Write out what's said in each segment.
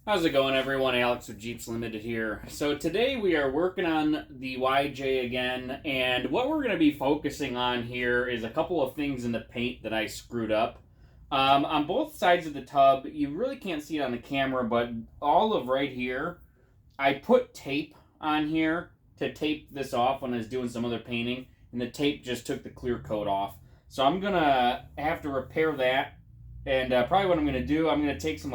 How's it going, everyone? Alex with Jeeps Limited here. So today we are working on the YJ again, and what we're going to be focusing on here is a couple of things in the paint that I screwed up. On both sides of the tub, you really can't see it on the camera, but all of right here, I put tape on here to tape this off when I was doing some other painting, and the tape just took the clear coat off. So I'm going to have to repair that, and probably what I'm going to do, I'm going to take some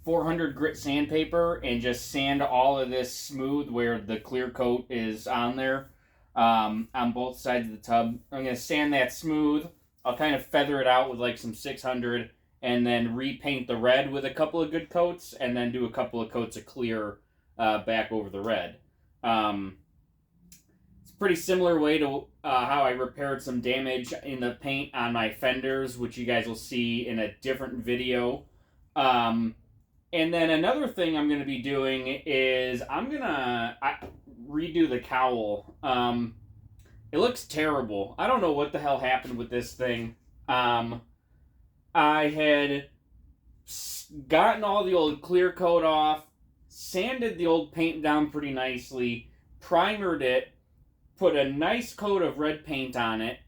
400 grit sandpaper and just sand all of this smooth where the clear coat is on there, on both sides of the tub. I'm going to sand that smooth. I'll kind of feather it out with some 600 and then repaint the red with a couple of good coats and then do a couple of coats of clear back over the red. It's a pretty similar way to how I repaired some damage in the paint on my fenders, which you guys will see in a different video. And then another thing I'm going to be doing is I'm going to redo the cowl. It looks terrible. I don't know what the hell happened with this thing. I had gotten all the old clear coat off, sanded the old paint down pretty nicely, primered it, put a nice coat of red paint on it,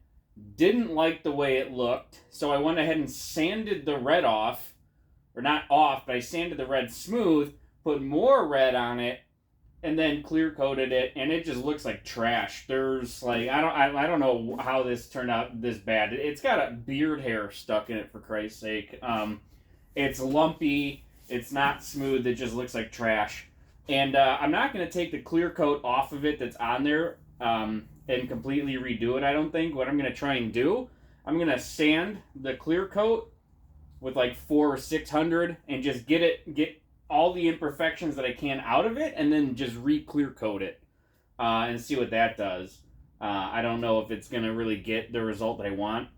didn't like the way it looked, so I went ahead and sanded the red off. Or not off, but I sanded the red smooth, put more red on it, and then clear coated it, and it just looks like trash. There's I don't know how this turned out this bad. It's got a beard hair stuck in it, for Christ's sake. It's lumpy. It's not smooth. It just looks like trash. And I'm not going to take the clear coat off of it that's on there and completely redo it, I don't think. What I'm going to try and do, I'm going to sand the clear coat with 400 or 600 and just get all the imperfections that I can out of it and then just re-clear coat it and see what that does. I don't know if it's going to really get the result that I want,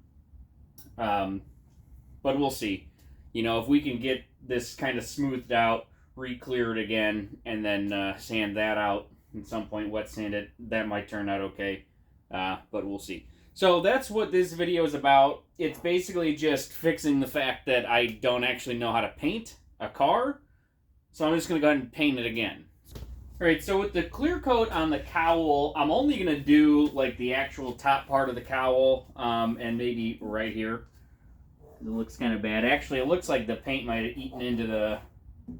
but we'll see. If we can get this kind of smoothed out, re-clear it again, and then sand that out at some point, wet sand it, that might turn out okay, but we'll see. So that's what this video is about. It's basically just fixing the fact that I don't actually know how to paint a car. So I'm just going to go ahead and paint it again. Alright, so with the clear coat on the cowl, I'm only going to do the actual top part of the cowl and maybe right here. It looks kind of bad. Actually, it looks like the paint might have eaten into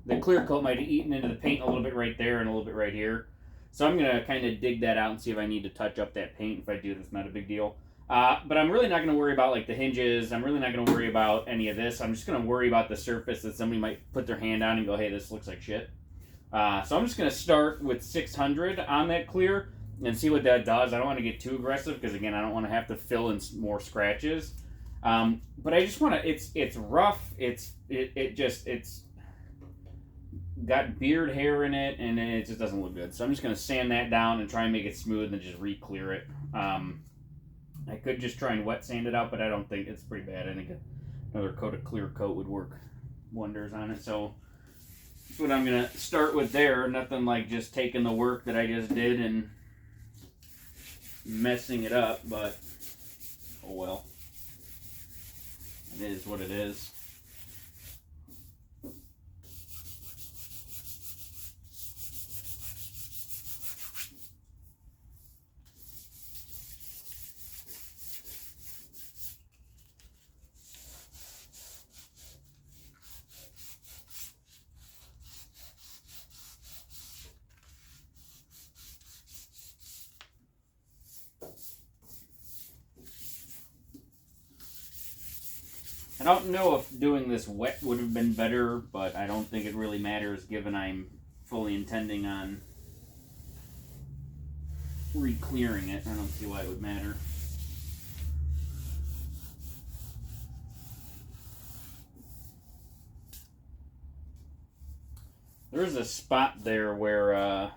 the clear coat might have eaten into the paint a little bit right there and a little bit right here. So I'm going to kind of dig that out and see if I need to touch up that paint. If I do, that's not a big deal. But I'm really not going to worry about the hinges. I'm really not going to worry about any of this. I'm just going to worry about the surface that somebody might put their hand on and go, hey, this looks like shit. So I'm just going to start with 600 on that clear and see what that does. I don't want to get too aggressive because, again, I don't want to have to fill in more scratches. But I just want to, it's rough. It's got beard hair in it, and it just doesn't look good. So I'm just going to sand that down and try and make it smooth and just re-clear it. I could just try and wet sand it out, but I don't think it's pretty bad. I think another coat of clear coat would work wonders on it. So that's what I'm going to start with there. Nothing like just taking the work that I just did and messing it up, but oh well. It is what it is. I don't know if doing this wet would have been better, but I don't think it really matters given I'm fully intending on re-clearing it. I don't see why it would matter. There's a spot there where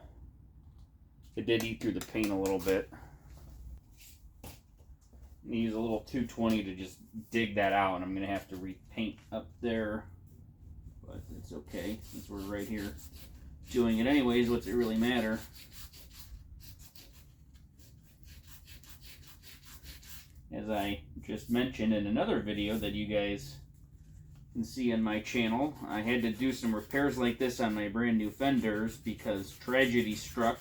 it did eat through the paint a little bit. Use a little 220 to just dig that out, and I'm going to have to repaint up there, but it's okay since we're right here doing it anyways. What's it really matter? As I just mentioned in another video that you guys can see on my channel, I had to do some repairs like this on my brand new fenders because tragedy struck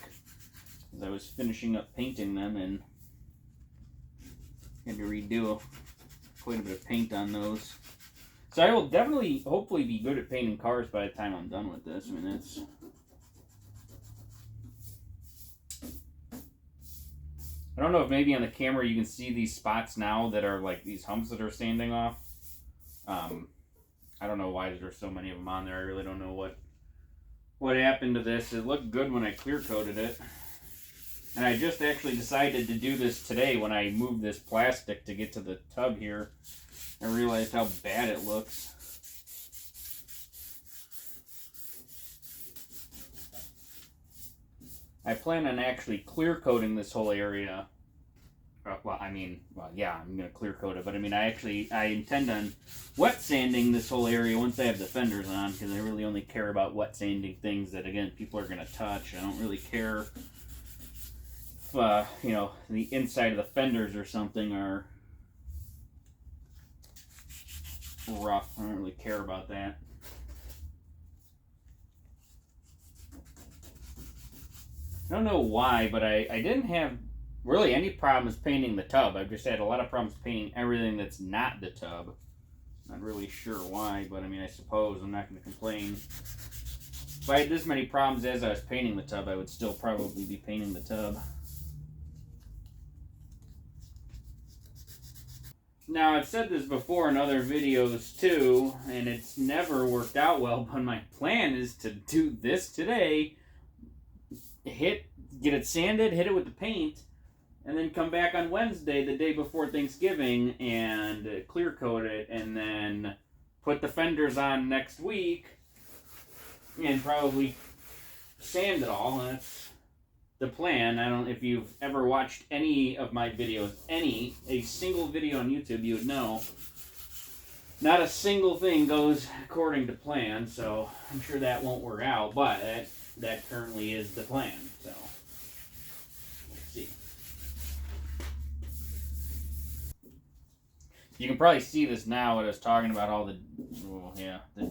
as I was finishing up painting them and had to redo quite a bit of paint on those. So I will definitely, hopefully, be good at painting cars by the time I'm done with this. I mean, it's... I don't know if maybe on the camera you can see these spots now that are like these humps that are sanding off. I don't know why there's so many of them on there. I really don't know what happened to this. It looked good when I clear coated it. And I just actually decided to do this today when I moved this plastic to get to the tub here. I realized how bad it looks. I plan on actually clear coating this whole area. Yeah, I'm going to clear coat it. But I intend on wet sanding this whole area once I have the fenders on, because I really only care about wet sanding things that, again, people are going to touch. I don't really care if, the inside of the fenders or something are rough. I don't really care about that. I don't know why, but I didn't have really any problems painting the tub. I've just had a lot of problems painting everything that's not the tub. Not really sure why, but I suppose I'm not going to complain. If I had this many problems as I was painting the tub, I would still probably be painting the tub. Now, I've said this before in other videos too, and it's never worked out well, but my plan is to do this today, get it sanded, hit it with the paint, and then come back on Wednesday, the day before Thanksgiving, and clear coat it, and then put the fenders on next week, and probably sand it all. That's the plan. I don't know if you've ever watched any of my videos, a single video on YouTube, you would know not a single thing goes according to plan, so I'm sure that won't work out, but that currently is the plan, so let's see. You can probably see this now when I was talking about all the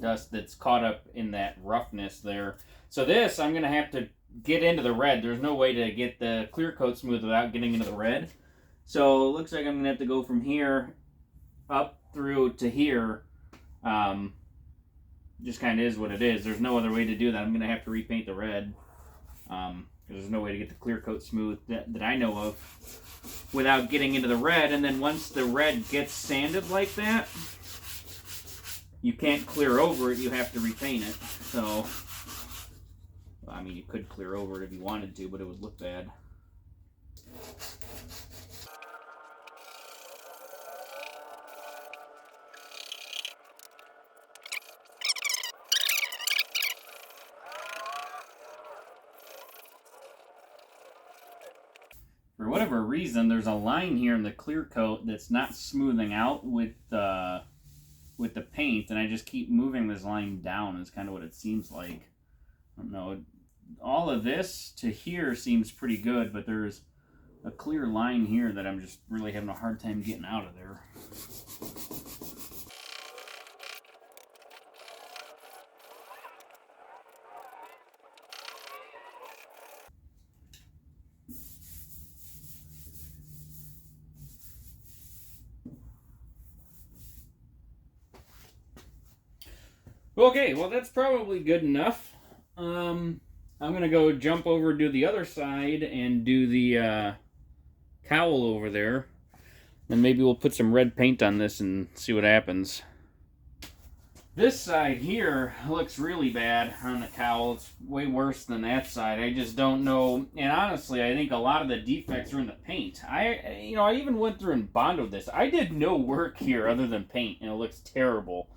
dust that's caught up in that roughness there. So this, I'm going to have to get into the red. There's no way to get the clear coat smooth without getting into the red. So it looks like I'm going to have to go from here up through to here. Just kind of is what it is. There's no other way to do that. I'm going to have to repaint the red. Because there's no way to get the clear coat smooth that I know of without getting into the red. And then once the red gets sanded like that, you can't clear over it. You have to repaint it. So, you could clear over it if you wanted to, but it would look bad. For whatever reason, there's a line here in the clear coat that's not smoothing out with the paint, and I just keep moving this line down is kind of what it seems like. I don't know. All of this to here seems pretty good, but there's a clear line here that I'm just really having a hard time getting out of there. Okay, well that's probably good enough. I'm going to go jump over to the other side and do the cowl over there. And maybe we'll put some red paint on this and see what happens. This side here looks really bad on the cowl. It's way worse than that side. I just don't know. And honestly, I think a lot of the defects are in the paint. I even went through and bonded this. I did no work here other than paint, and it looks terrible.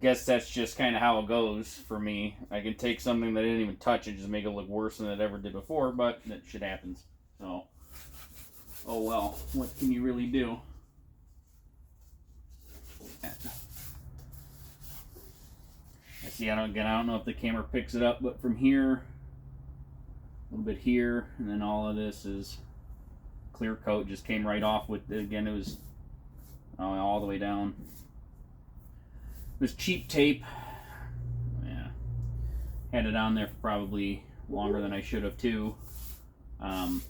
Guess that's just kind of how it goes for me. I can take something that I didn't even touch and just make it look worse than it ever did before, but that shit happens. So, oh well, what can you really do? I see, I don't know if the camera picks it up, but from here, a little bit here, and then all of this is clear coat, just came right off with, again, it was all the way down. This cheap tape, yeah, had it on there for probably longer than I should have too. Thought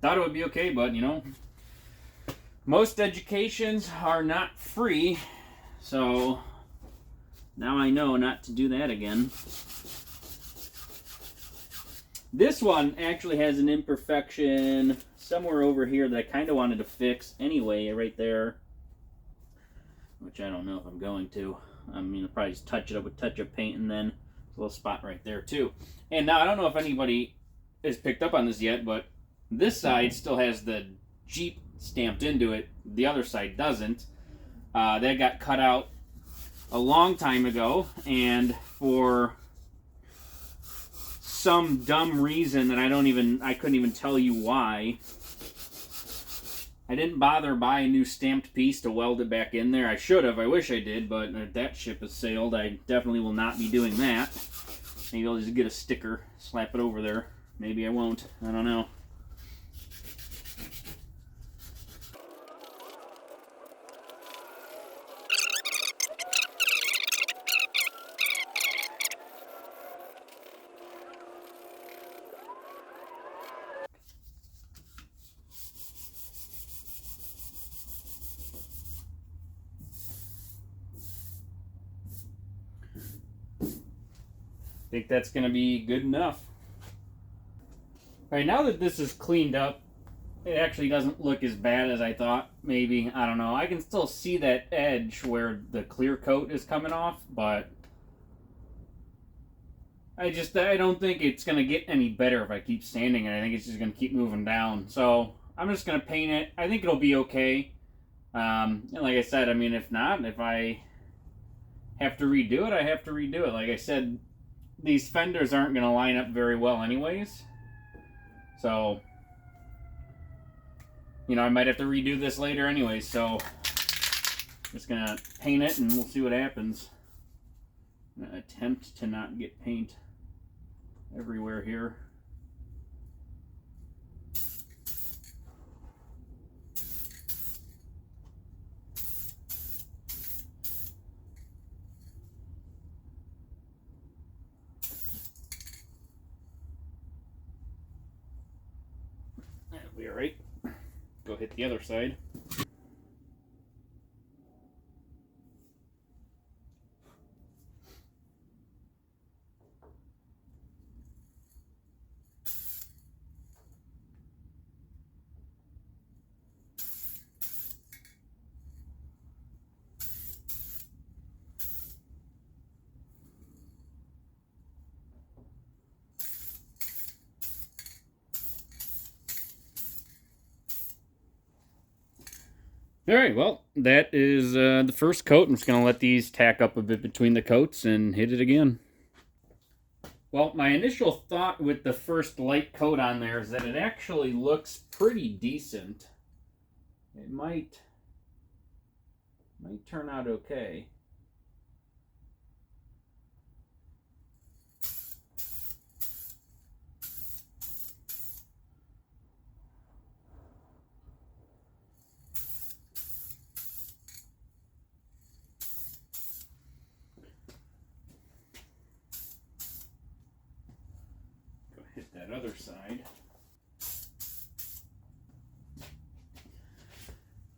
it would be okay, but you know, most educations are not free, so now I know not to do that again. This one actually has an imperfection somewhere over here that I kind of wanted to fix anyway, right there. Which I don't know if I'm going to. I'm going to probably just touch it up with touch-up paint, and then a little spot right there too. And now I don't know if anybody has picked up on this yet, but this side still has the Jeep stamped into it. The other side doesn't. That got cut out a long time ago, and for some dumb reason that I couldn't even tell you why, I didn't bother buy a new stamped piece to weld it back in there. I should have. I wish I did, but that ship has sailed. I definitely will not be doing that. Maybe I'll just get a sticker, slap it over there. Maybe I won't. I don't know. I think that's going to be good enough. All right, now that this is cleaned up, it actually doesn't look as bad as I thought. Maybe, I don't know. I can still see that edge where the clear coat is coming off, but I don't think it's going to get any better if I keep sanding it. I think it's just going to keep moving down. So I'm just going to paint it. I think it'll be okay. And like I said, I mean, if not, if I have to redo it, I have to redo it. Like I said, these fenders aren't going to line up very well anyways. So, you know, I might have to redo this later anyways. So, I'm just going to paint it and we'll see what happens. I'm going to attempt to not get paint everywhere here. That'll be alright. Go hit the other side. Alright, well, that is the first coat. I'm just going to let these tack up a bit between the coats and hit it again. Well, my initial thought with the first light coat on there is that it actually looks pretty decent. It might turn out okay. Hit that other side.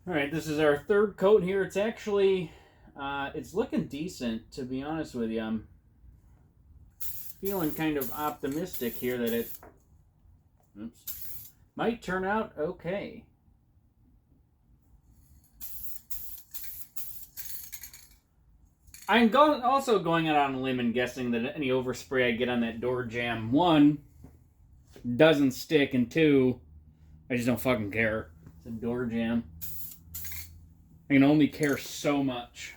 Alright, this is our third coat here. It's actually, it's looking decent, to be honest with you. I'm feeling kind of optimistic here that it might turn out okay. I'm also going out on a limb and guessing that any overspray I get on that door jamb, 1, doesn't stick, and 2, I just don't fucking care. It's a door jamb. I can only care so much.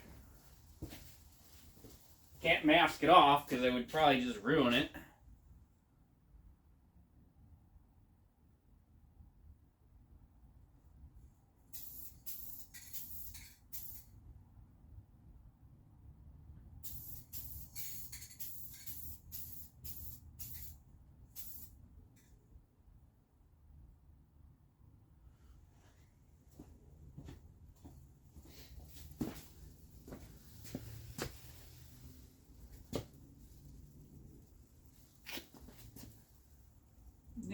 Can't mask it off because I would probably just ruin it.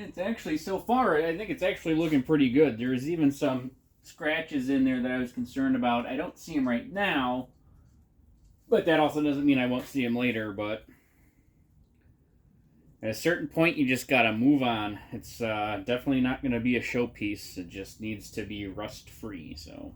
It's actually, so far, I think it's actually looking pretty good. There's even some scratches in there that I was concerned about. I don't see them right now, but that also doesn't mean I won't see them later. But at a certain point, you just gotta move on. It's definitely not going to be a showpiece. It just needs to be rust-free, so...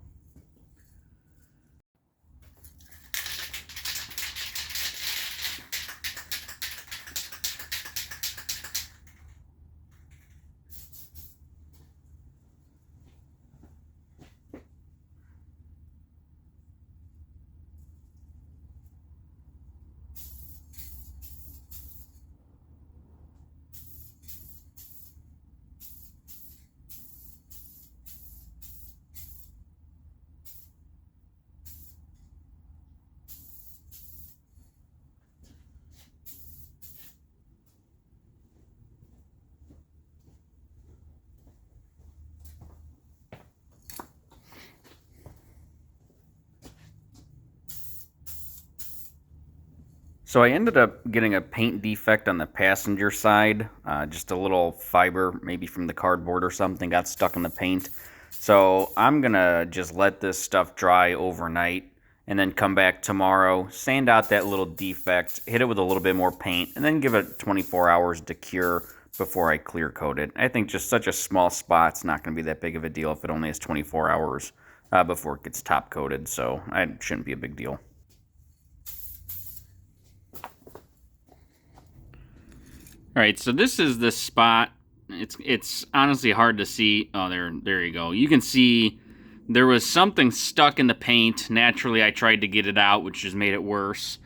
So I ended up getting a paint defect on the passenger side. Just a little fiber, maybe from the cardboard or something, got stuck in the paint. So I'm going to just let this stuff dry overnight and then come back tomorrow, sand out that little defect, hit it with a little bit more paint, and then give it 24 hours to cure before I clear coat it. I think just such a small spot's not going to be that big of a deal if it only has 24 hours before it gets top coated. So it shouldn't be a big deal. All right, so this is the spot. It's honestly hard to see. Oh, there you go. You can see there was something stuck in the paint. Naturally, I tried to get it out, which just made it worse.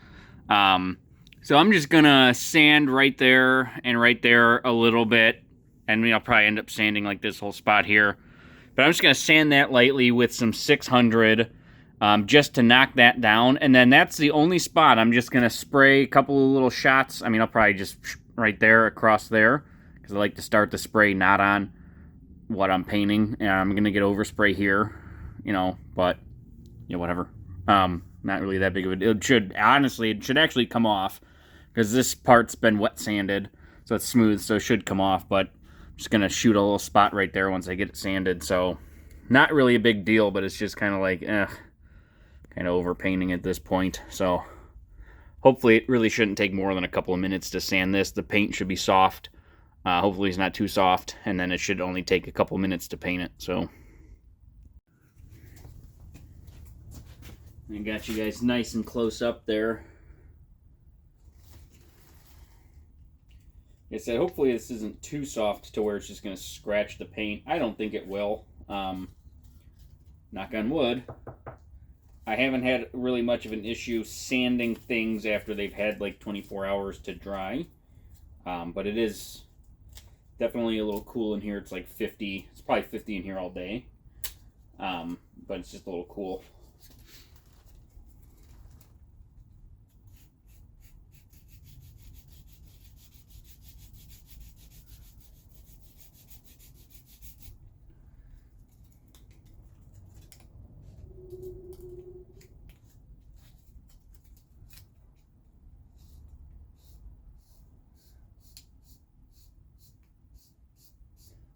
So I'm just gonna sand right there and right there a little bit, and I'll probably end up sanding like this whole spot here. But I'm just gonna sand that lightly with some 600. Just to knock that down, and then that's the only spot. I'm just gonna spray a couple of little shots. I mean, I'll probably just right there across there, because I like to start the spray not on what I'm painting. And I'm gonna get overspray here, but whatever. Not really that big of a deal. It should actually come off, because this part's been wet sanded, so it's smooth, so it should come off. But I'm just gonna shoot a little spot right there once I get it sanded. So not really a big deal, but it's just kind of like kind of overpainting at this point. So hopefully it really shouldn't take more than a couple of minutes to sand this. The paint should be soft. Hopefully it's not too soft, and then it should only take a couple minutes to paint it. So I got you guys nice and close up there. Like I said, hopefully this isn't too soft to where it's just going to scratch the paint. I don't think it will. Knock on wood. I haven't had really much of an issue sanding things after they've had like 24 hours to dry. But it is definitely a little cool in here. It's like 50. It's probably 50 in here all day. But it's just a little cool.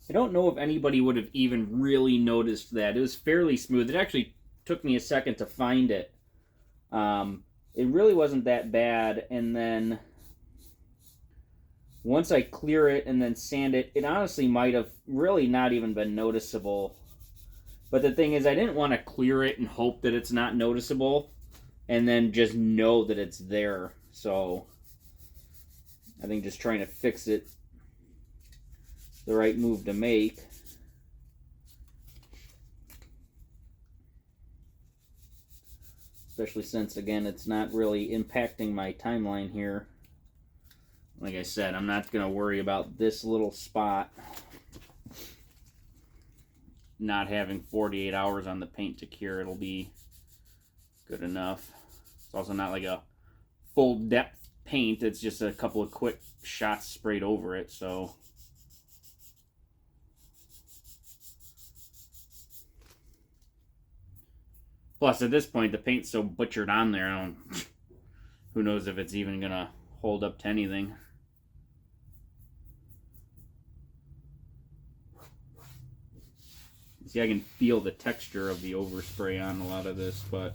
I don't know if anybody would have even really noticed that. It was fairly smooth. It actually took me a second to find it. It really wasn't that bad. And then once I clear it and then sand it, it honestly might have really not even been noticeable. But the thing is, I didn't want to clear it and hope that it's not noticeable and then just know that it's there. So I think just trying to fix it, the right move to make. Especially since, again, it's not really impacting my timeline here. Like I said, I'm not going to worry about this little spot not having 48 hours on the paint to cure. It'll be good enough. It's also not like a full depth paint. It's just a couple of quick shots sprayed over it, so... Plus, at this point, the paint's so butchered on there, who knows if it's even going to hold up to anything. See, I can feel the texture of the overspray on a lot of this, but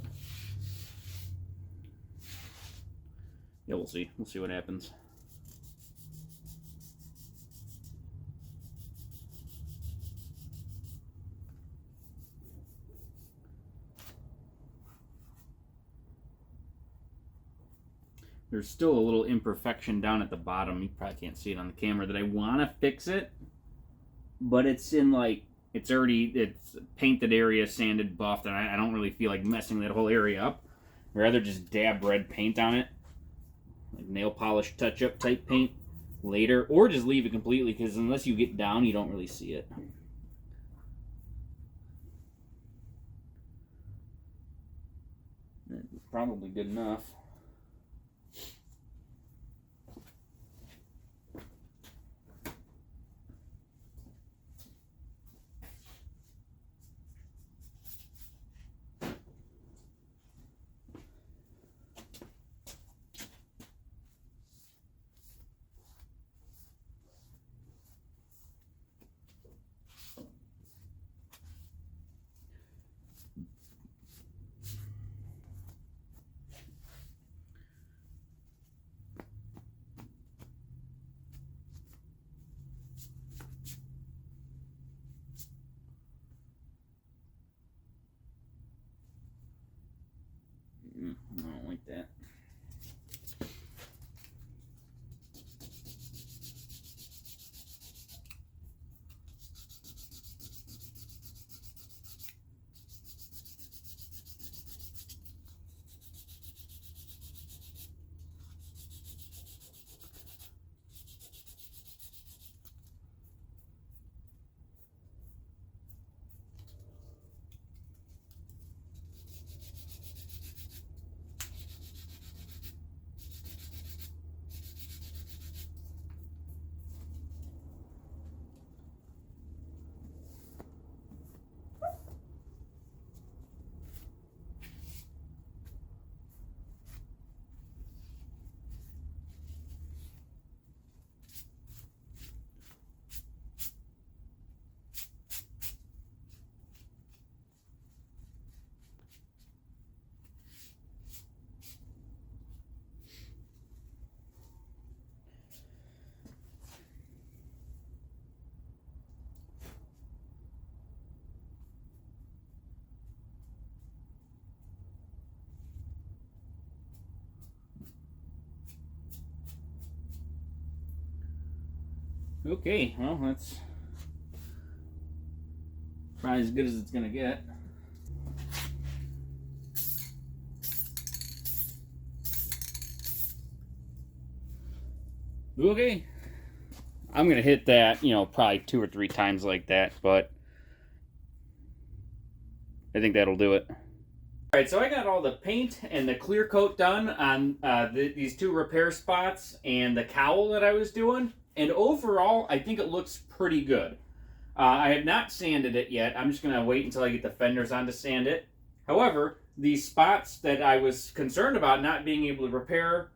yeah, we'll see. We'll see what happens. There's still a little imperfection down at the bottom. You probably can't see it on the camera that I want to fix it, but it's in like, it's painted area, sanded, buffed, and I don't really feel like messing that whole area up. I'd rather just dab red paint on it, like nail polish touch-up type paint later, or just leave it completely, because unless you get down, you don't really see it. Probably good enough. I don't like that. Okay, well, that's probably as good as it's gonna get. Okay, I'm gonna hit that, probably 2 or 3 times like that, but I think that'll do it. All right, so I got all the paint and the clear coat done on these 2 repair spots and the cowl that I was doing, and overall, I think it looks pretty good. I have not sanded it yet. I'm just going to wait until I get the fenders on to sand it. However, these spots that I was concerned about not being able to repair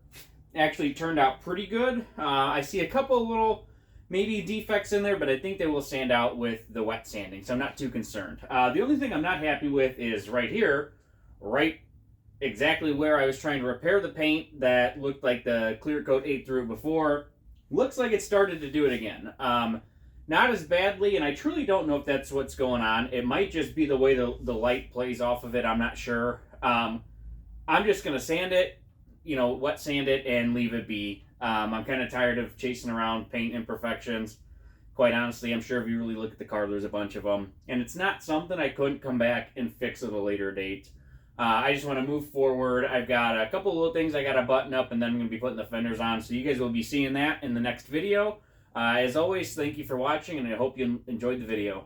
actually turned out pretty good. I see a couple little maybe defects in there, but I think they will sand out with the wet sanding, so I'm not too concerned. The only thing I'm not happy with is right here, right exactly where I was trying to repair the paint that looked like the clear coat ate through before. Looks like it started to do it again. Not as badly, and I truly don't know if that's what's going on. It might just be the way the light plays off of it. I'm not sure. I'm just going to sand it, wet sand it, and leave it be. I'm kind of tired of chasing around paint imperfections. Quite honestly, I'm sure if you really look at the car, there's a bunch of them. And it's not something I couldn't come back and fix at a later date. I just want to move forward. I've got a couple of little things I got to button up, and then I'm going to be putting the fenders on. So you guys will be seeing that in the next video. As always, thank you for watching, and I hope you enjoyed the video.